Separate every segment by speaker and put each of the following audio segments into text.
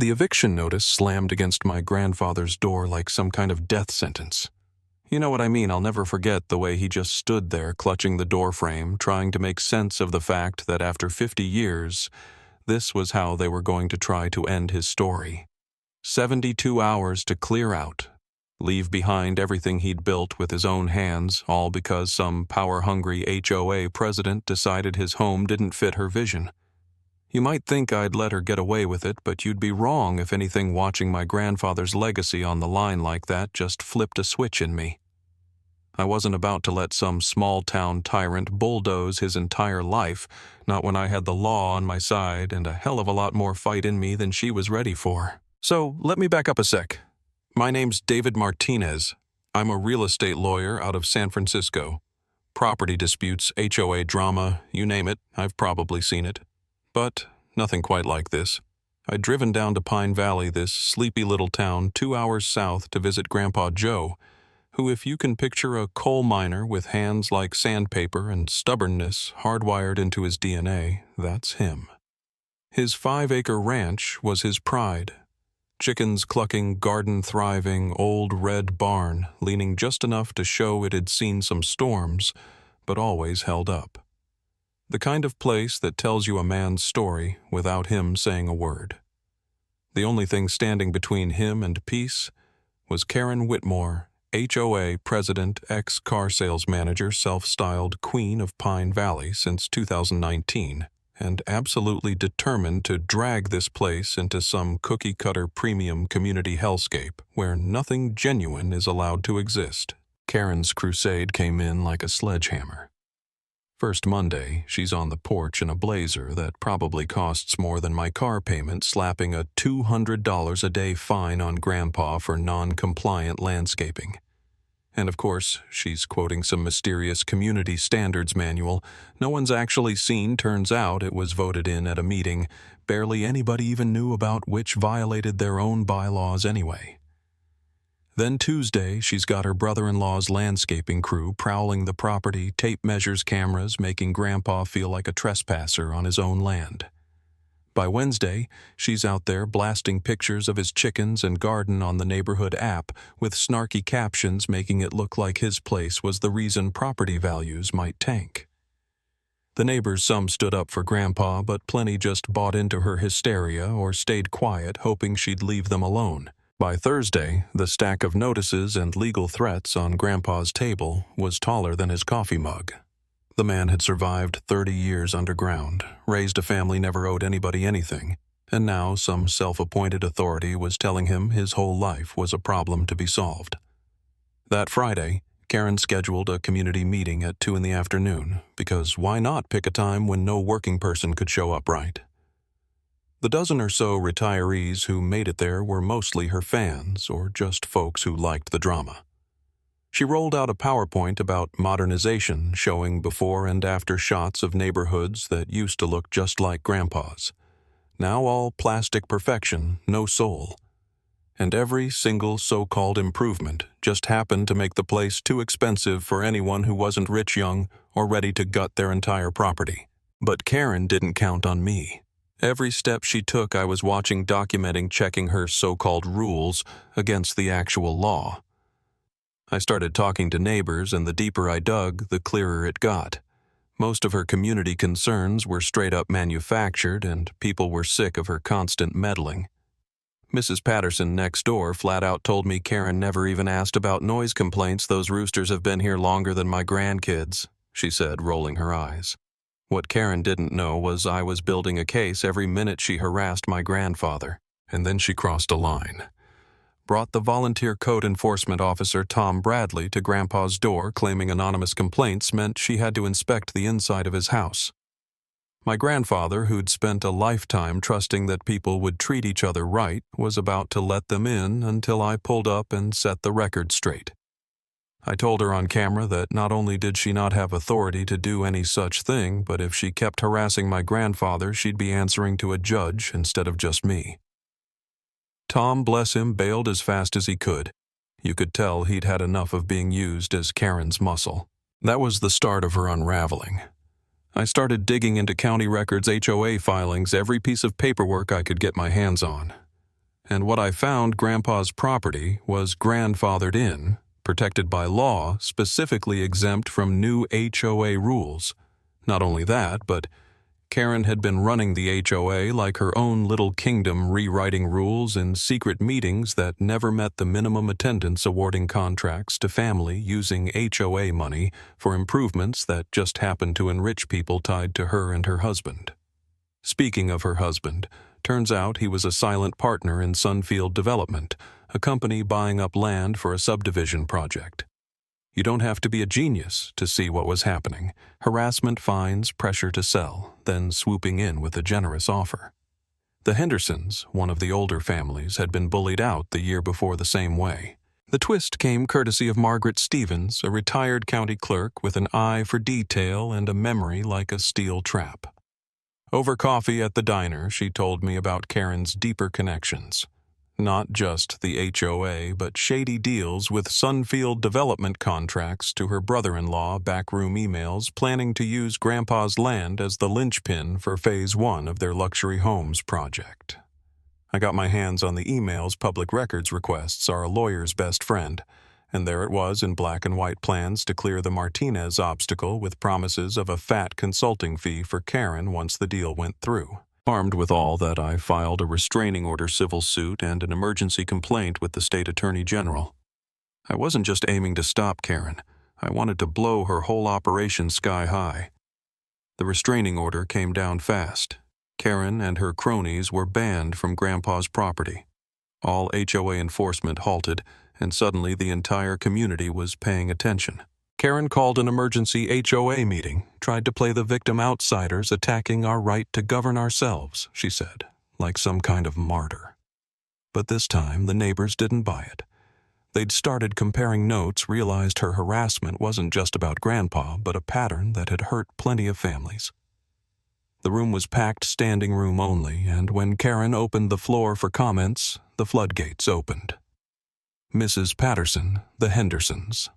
Speaker 1: The eviction notice slammed against my grandfather's door like some kind of death sentence. You know what I mean? I'll never forget the way he just stood there clutching the doorframe, trying to make sense of the fact that after 50 years, this was how they were going to try to end his story. 72 hours to clear out, leave behind everything he'd built with his own hands, all because some power-hungry HOA president decided his home didn't fit her vision. You might think I'd let her get away with it, but you'd be wrong if anything watching my grandfather's legacy on the line like that just flipped a switch in me. I wasn't about to let some small-town tyrant bulldoze his entire life, not when I had the law on my side and a hell of a lot more fight in me than she was ready for. So, let me back up a sec. My name's David Martinez. I'm a real estate lawyer out of San Francisco. Property disputes, HOA drama, you name it, I've probably seen it. But nothing quite like this. I'd driven down to Pine Valley, this sleepy little town 2 hours south, to visit Grandpa Joe, who, if you can picture a coal miner with hands like sandpaper and stubbornness hardwired into his DNA, that's him. His 5-acre ranch was his pride. Chickens clucking, garden thriving, old red barn leaning just enough to show it had seen some storms, but always held up. The kind of place that tells you a man's story without him saying a word. The only thing standing between him and peace was Karen Whitmore, HOA president, ex-car sales manager, self-styled Queen of Pine Valley since 2019, and absolutely determined to drag this place into some cookie-cutter premium community hellscape where nothing genuine is allowed to exist. Karen's crusade came in like a sledgehammer. First Monday, she's on the porch in a blazer that probably costs more than my car payment, slapping a $200 a day fine on Grandpa for non-compliant landscaping. And of course, she's quoting some mysterious community standards manual no one's actually seen. Turns out it was voted in at a meeting barely anybody even knew about, which violated their own bylaws anyway. Then Tuesday, she's got her brother-in-law's landscaping crew prowling the property, tape measures, cameras, making Grandpa feel like a trespasser on his own land. By Wednesday, she's out there blasting pictures of his chickens and garden on the neighborhood app with snarky captions making it look like his place was the reason property values might tank. The neighbors, some stood up for Grandpa, but plenty just bought into her hysteria or stayed quiet, hoping she'd leave them alone. By Thursday, the stack of notices and legal threats on Grandpa's table was taller than his coffee mug. The man had survived 30 years underground, raised a family, never owed anybody anything, and now some self-appointed authority was telling him his whole life was a problem to be solved. That Friday, Karen scheduled a community meeting at 2 in the afternoon, because why not pick a time when no working person could show up right? The dozen or so retirees who made it there were mostly her fans or just folks who liked the drama. She rolled out a PowerPoint about modernization, showing before and after shots of neighborhoods that used to look just like Grandpa's. Now all plastic perfection, no soul. And every single so-called improvement just happened to make the place too expensive for anyone who wasn't rich, young, or ready to gut their entire property. But Karen didn't count on me. Every step she took, I was watching, documenting, checking her so-called rules against the actual law. I started talking to neighbors, and the deeper I dug, the clearer it got. Most of her community concerns were straight-up manufactured, and people were sick of her constant meddling. Mrs. Patterson next door flat out told me Karen never even asked about noise complaints. "Those roosters have been here longer than my grandkids," she said, rolling her eyes. What Karen didn't know was I was building a case every minute she harassed my grandfather. And then she crossed a line. Brought the volunteer code enforcement officer Tom Bradley to Grandpa's door, claiming anonymous complaints meant she had to inspect the inside of his house. My grandfather, who'd spent a lifetime trusting that people would treat each other right, was about to let them in until I pulled up and set the record straight. I told her on camera that not only did she not have authority to do any such thing, but if she kept harassing my grandfather, she'd be answering to a judge instead of just me. Tom, bless him, bailed as fast as he could. You could tell he'd had enough of being used as Karen's muscle. That was the start of her unraveling. I started digging into county records, HOA filings, every piece of paperwork I could get my hands on. and what I found Grandpa's property was grandfathered in, protected by law, specifically exempt from new HOA rules. Not only that, but Karen had been running the HOA like her own little kingdom, rewriting rules in secret meetings that never met the minimum attendance, awarding contracts to family using HOA money for improvements that just happened to enrich people tied to her and her husband. Speaking of her husband, turns out he was a silent partner in Sunfield Development, a company buying up land for a subdivision project. You don't have to be a genius to see what was happening. Harassment, fines, pressure to sell, then swooping in with a generous offer. The Hendersons, one of the older families, had been bullied out the year before the same way. The twist came courtesy of Margaret Stevens, a retired county clerk with an eye for detail and a memory like a steel trap. Over coffee at the diner, she told me about Karen's deeper connections. Not just the HOA, but shady deals with Sunfield Development contracts to her brother-in-law, backroom emails planning to use Grandpa's land as the linchpin for Phase 1 of their luxury homes project. I got my hands on the emails. Public records requests are a lawyer's best friend, and there it was in black and white plans to clear the Martinez obstacle with promises of a fat consulting fee for Karen once the deal went through. Armed with all that, I filed a restraining order civil suit and an emergency complaint with the state attorney general. I wasn't just aiming to stop Karen. I wanted to blow her whole operation sky high. The restraining order came down fast. Karen and her cronies were banned from Grandpa's property. All HOA enforcement halted, and suddenly the entire community was paying attention. Karen called an emergency HOA meeting, tried to play the victim outsiders attacking our right to govern ourselves, she said, like some kind of martyr. But this time, the neighbors didn't buy it. They'd started comparing notes, realized her harassment wasn't just about Grandpa, but a pattern that had hurt plenty of families. The room was packed standing room only, and when Karen opened the floor for comments, the floodgates opened. Mrs. Patterson, the Hendersons,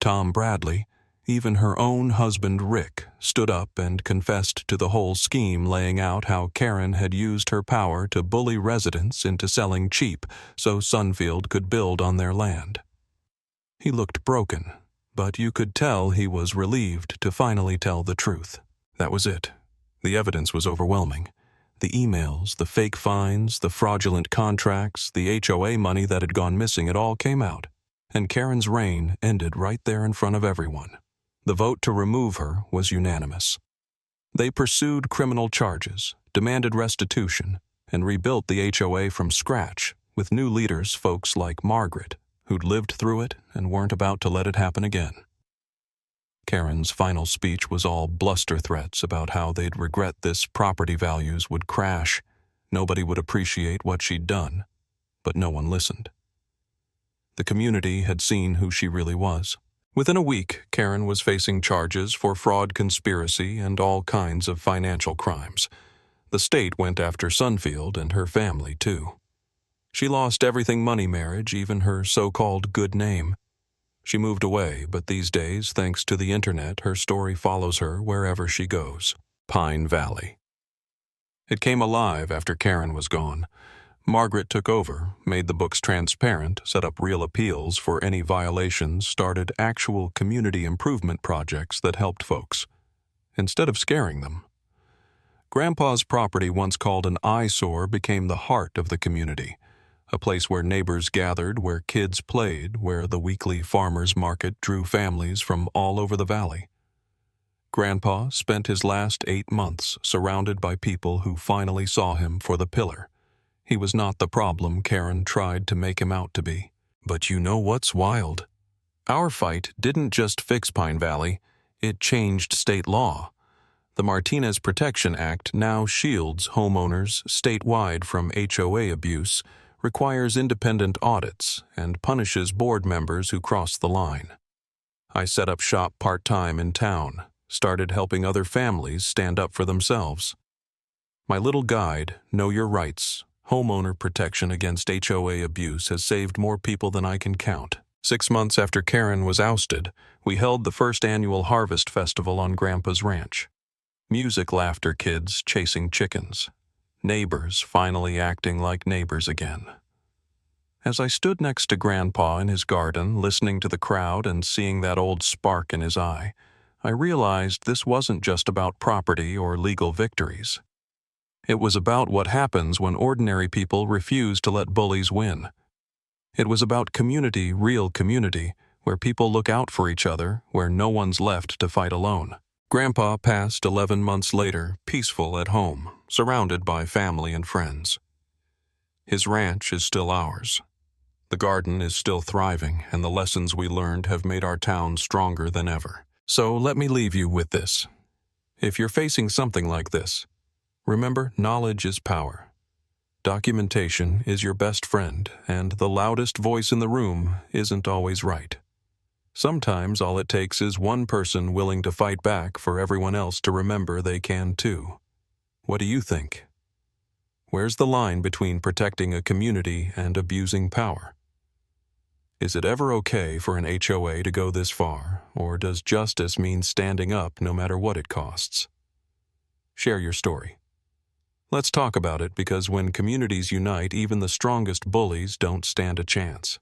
Speaker 1: Tom Bradley, even her own husband Rick, stood up and confessed to the whole scheme, laying out how Karen had used her power to bully residents into selling cheap so Sunfield could build on their land. He looked broken, but you could tell he was relieved to finally tell the truth. That was it. The evidence was overwhelming. The emails, the fake fines, the fraudulent contracts, the HOA money that had gone missing, it all came out. And Karen's reign ended right there in front of everyone. The vote to remove her was unanimous. They pursued criminal charges, demanded restitution, and rebuilt the HOA from scratch with new leaders, folks like Margaret, who'd lived through it and weren't about to let it happen again. Karen's final speech was all bluster threats about how they'd regret this, property values would crash, nobody would appreciate what she'd done, but no one listened. The community had seen who she really was. Within a week, Karen was facing charges for fraud, conspiracy, and all kinds of financial crimes. The state went after Sunfield and her family, too. She lost everything: money, marriage, even her so-called good name. She moved away, but these days, thanks to the internet, her story follows her wherever she goes. Pine Valley. It came alive after Karen was gone. Margaret took over, made the books transparent, set up real appeals for any violations, started actual community improvement projects that helped folks, instead of scaring them. Grandpa's property, once called an eyesore, became the heart of the community, a place where neighbors gathered, where kids played, where the weekly farmers market drew families from all over the valley. Grandpa spent his last 8 months surrounded by people who finally saw him for the pillar. He was not the problem Karen tried to make him out to be. But you know what's wild? Our fight didn't just fix Pine Valley, it changed state law. The Martinez Protection Act now shields homeowners statewide from HOA abuse, requires independent audits, and punishes board members who cross the line. I set up shop part-time in town, started helping other families stand up for themselves. My little guide, Know Your Rights, Homeowner Protection Against HOA Abuse, has saved more people than I can count. 6 months after Karen was ousted, we held the first annual Harvest Festival on Grandpa's ranch. Music, laughter, kids chasing chickens. Neighbors finally acting like neighbors again. As I stood next to Grandpa in his garden, listening to the crowd and seeing that old spark in his eye, I realized this wasn't just about property or legal victories. It was about what happens when ordinary people refuse to let bullies win. It was about community, real community, where people look out for each other, where no one's left to fight alone. Grandpa passed 11 months later, peaceful at home, surrounded by family and friends. His ranch is still ours. The garden is still thriving, and the lessons we learned have made our town stronger than ever. So let me leave you with this. If you're facing something like this, remember, knowledge is power. Documentation is your best friend, and the loudest voice in the room isn't always right. Sometimes all it takes is one person willing to fight back for everyone else to remember they can too. What do you think? Where's the line between protecting a community and abusing power? Is it ever okay for an HOA to go this far, or does justice mean standing up no matter what it costs? Share your story. Let's talk about it, because when communities unite, even the strongest bullies don't stand a chance.